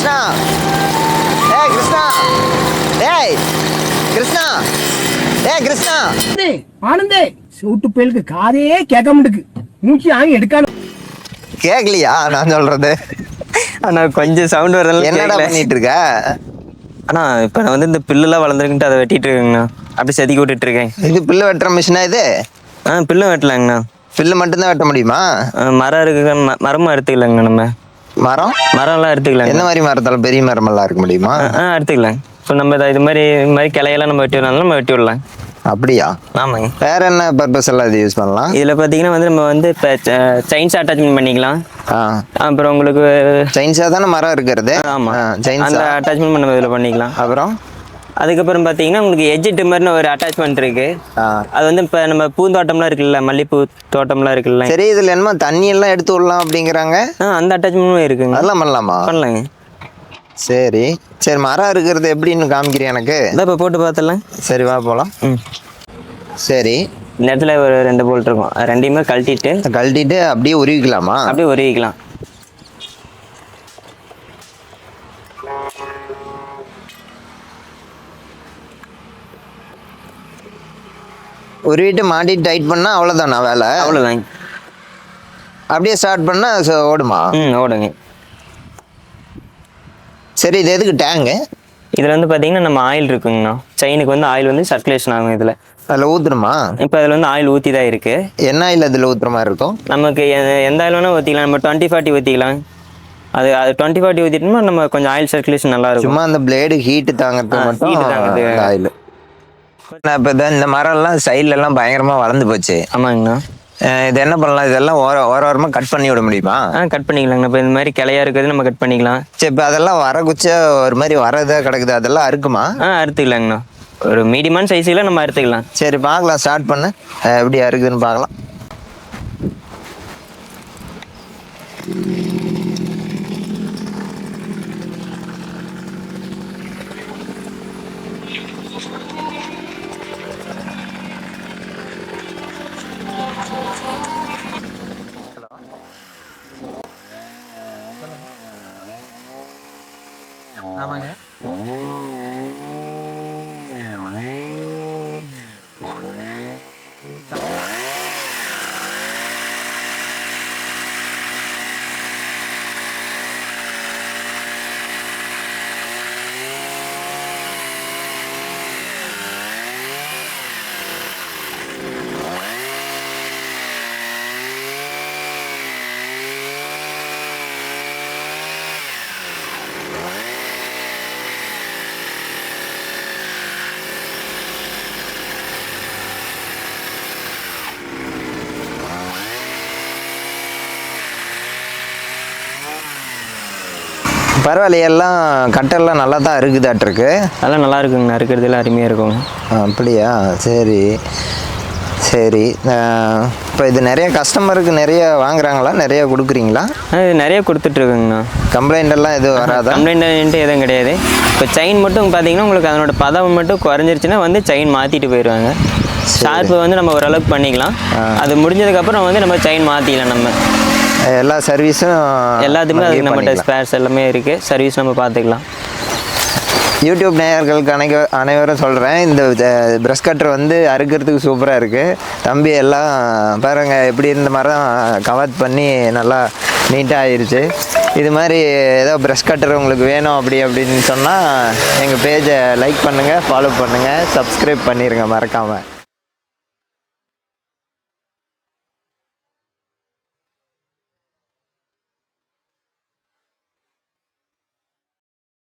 கிருஷ்ணா, ஏய் கிருஷ்ணா, ஏய் கிருஷ்ணா, ஏய் கிருஷ்ணா. ஆனந்தே சூட்டு பேருக்கு காதே கேட்க மாட்டுக்கு, மூச்சு ஆங்கி எடுக்காம. கேக்கலையா நான் சொல்றது? ஆனா கொஞ்சம் சவுண்ட் வரல. என்னடா பண்ணிட்டு இருக்க? ஆனா இப்ப நான் வந்து இந்த பில்லுலாம் வளர்ந்துருக்குன்ட்டு அதை வெட்டிட்டு இருக்கேங்கண்ணா. அப்படி செதுக்கி விட்டுட்டு இருக்கேன். இது பில்லு வெட்டுற மிஷினா இது? பில்லும் வெட்டலாங்கண்ணா. பில்லு மட்டும்தான் வெட்ட முடியுமா? மரம் இருக்கு, மரமும் அறுத்துக்கலாங்கண்ணா. நம்ம மரம்லாம் எடுத்துக்கலாம். என்ன மாதிரி மரத்தால பெரிய மரமெல்லாம் இருக்க முடியுமா? எடுத்துக்கலாம். இப்போ நம்ம இது மாதிரி கிளையெல்லாம் நம்ம வெட்டி விடலாம், நம்ம வெட்டி விடலாம். அப்படியா? ஆமாங்க. வேற என்ன பர்பஸ் எல்லாம் இது யூஸ் பண்ணலாம்? இதுல பாத்தீங்கன்னா வந்து நம்ம வந்து இப்போ செயின்ஸ் அட்டாச்மெண்ட் பண்ணிக்கலாம். அப்புறம் உங்களுக்கு செயின்ஸா தானே மரம் இருக்கிறது? ஆமா, அந்த அட்டாச்மெண்ட் நம்ம இதுல பண்ணிக்கலாம். அப்புறம் அதுக்கப்புறம் பார்த்தீங்கன்னா உங்களுக்கு எட்ஜ் டிம்மர்னு ஒரு அட்டாச்மெண்ட் இருக்கு. அது வந்து இப்போ நம்ம பூந்தோட்டம்லாம் இருக்குல்ல, மல்லிப்பூ தோட்டம்லாம் இருக்குல்ல. சரி, இதுல என்னமோ தண்ணி எல்லாம் எடுத்து விடலாம் அப்படிங்கிறாங்க. அந்த அட்டாச்மெண்ட்டும் இருக்குங்க. அதெல்லாம் பண்ணலாமா? பண்ணலாங்க. சரி சரி, மரம் இருக்கிறது எப்படின்னு காமிக்கிறேன் எனக்கு. இப்போ போட்டு பார்த்துடலாம். சரி வா போகலாம். சரி, இந்த இடத்துல ஒரு 2 போல்ட் இருக்கும். ரெண்டையுமே கழட்டிட்டு அப்படியே உருவிக்கலாமா? அப்படியே உருவிக்கலாம். உருவிட்டு மாட்டிட்டு டைட் பண்ணா அவ்வளோதானா வேலை? அவ்வளோதாங்க. அப்படியே ஸ்டார்ட் பண்ணா ஓடுமா? ஓடுங்க. சரி, இது எதுக்கு டேங்கு? இதில் வந்து பார்த்தீங்கன்னா நம்ம ஆயில் இருக்குங்கண்ணா. செயினுக்கு வந்து ஆயில் வந்து சர்க்குலேஷன் ஆகும் இதில். அதில் ஊற்றுணுமா? இப்போ அதில் வந்து ஆயில் ஊற்றி தான் இருக்குது. என்ன ஆயில் அதில் ஊற்றுற மாதிரி இருக்கும்? நமக்கு எந்த ஆயில் வேணால் ஊற்றிக்கலாம். நம்ம 20-40 ஊற்றிக்கலாம். அது 20-40 ஊற்றிட்டோம்னா நம்ம கொஞ்சம் ஆயில் சர்க்குலேஷன் நல்லா இருக்கும். சும்மா அந்த பிளேடு ஹீட்டு தாங்கிறது மட்டும் ஆயில். இப்போ இந்த மரம்லாம் சைட்லலாம் பயங்கரமாக வளர்ந்து போச்சு. ஆமாங்கண்ணா. இது என்ன பண்ணலாம்? இதெல்லாம் ஓரமாக கட் பண்ணி விட முடியுமா? கட் பண்ணிக்கலாங்கண்ணா. இப்போ இந்த மாதிரி கிளையா இருக்கிறது நம்ம கட் பண்ணிக்கலாம். சரி, இப்போ அதெல்லாம் வர குச்சா ஒரு மாதிரி வரதா கிடக்குது, அதெல்லாம் அறுக்குமா? அறுத்துக்கலாங்கண்ணா. ஒரு மீடியமான சைஸில் நம்ம அறுத்துக்கலாம். சரி பார்க்கலாம், ஸ்டார்ட் பண்ணு, எப்படி அறுக்குதுன்னு பார்க்கலாம். ஆமாங்க. பரவாயில்ல, எல்லாம் கட்டெல்லாம் நல்லா தான் இருக்குதாட்டிருக்கு. அதெல்லாம் நல்லா இருக்குங்கண்ணா. இருக்கிறதுல அருமையாக இருக்குங்க. அப்படியா? சரி சரி. இப்போ இது நிறைய கஸ்டமருக்கு நிறைய வாங்குறாங்களா? நிறைய கொடுக்குறீங்களா? இது நிறைய கொடுத்துட்ருக்குங்கண்ணா. கம்ப்ளைண்ட் எல்லாம் எதுவும் வராதா? கம்ப்ளைண்ட்டு எதுவும் கிடையாது. இப்போ செயின் மட்டும் பார்த்தீங்கன்னா உங்களுக்கு அதனோட பதம் மட்டும் குறைஞ்சிருச்சுன்னா வந்து செயின் மாற்றிட்டு போயிடுவாங்க. ஷார்ப்பு வந்து நம்ம ஓரளவுக்கு பண்ணிக்கலாம். அது முடிஞ்சதுக்கப்புறம் வந்து நம்ம செயின் மாற்றிக்கலாம். நம்ம எல்லா சர்வீஸும் எல்லாத்துக்குமே அதுக்கு நம்மகிட்ட ஸ்பேர்ஸ் எல்லாமே இருக்குது. சர்வீஸ் நம்ம பார்த்துக்கலாம். யூடியூப் நேயர்களுக்கு அனைவரும் சொல்கிறேன், இந்த ப்ரஷ் கட்டர் வந்து அறுக்கிறதுக்கு சூப்பராக இருக்குது. தம்பி எல்லாம் பாருங்கள் எப்படி இருந்த மரம் கவர் பண்ணி நல்லா நீட்டாக ஆயிடுச்சு. இது மாதிரி ஏதோ ப்ரஷ் கட்டர் உங்களுக்கு வேணும் அப்படின்னு சொன்னால் எங்கள் பேஜை லைக் பண்ணுங்கள், ஃபாலோ பண்ணுங்கள், சப்ஸ்கிரைப் பண்ணிடுங்க மறக்காமல்.